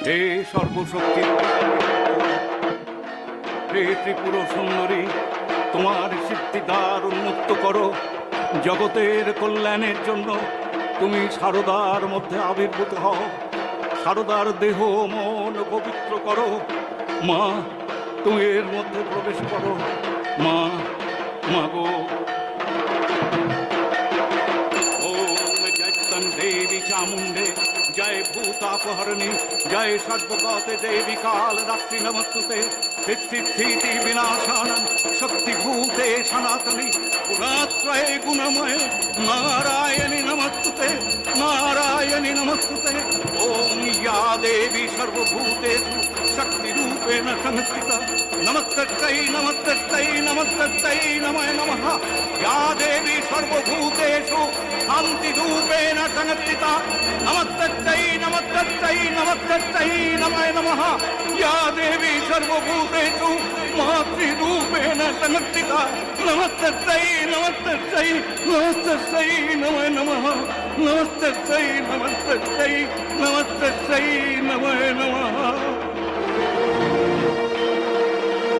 হে সর্বশক্তি, হে ত্রিপুর সুন্দরী, তোমার সিদ্ধিদ্বার উন্মুক্ত করো। জগতের কল্যাণের জন্য তুমি সারদার মধ্যে আবির্ভূত হও। সারদার দেহ মন পবিত্র করো। মা, তুমি এর মধ্যে প্রবেশ করো। মা, মা গো। ওম জয়তন দেবী চামুণ্ডে, জয় ভূতাপহরণী, জয় সর্বগতে দেবী কাল রাত্রি নমস্তুতে। স্থিতি বিনাশানং শক্তিভূতে সনাতনী, গুণাত্রয়ে গুণময়ে নারায়ণী নমস্তুতে, নারায়ণী নমস্তুতে। ওম या देवी सर्वभूतेषु शक्तिरूपेण संस्थिता, नमस्तस्यै नमस्तस्यै नमस्तस्यै नमो नमः। या देवी सर्वभूतेषु शान्तिरूपेण संस्थिता, नमस्तस्यै नमस्तस्यै नमस्तस्यै नमो नमः। या देवी सर्वभूतेषु मातृरूपेण संस्थिता, नमस्तस्यै नमस्तस्यै नमस्तस्यै नमो नमः। नमस्तस्यै नमस्तस्यै नमस्तस्यै नमो नमः।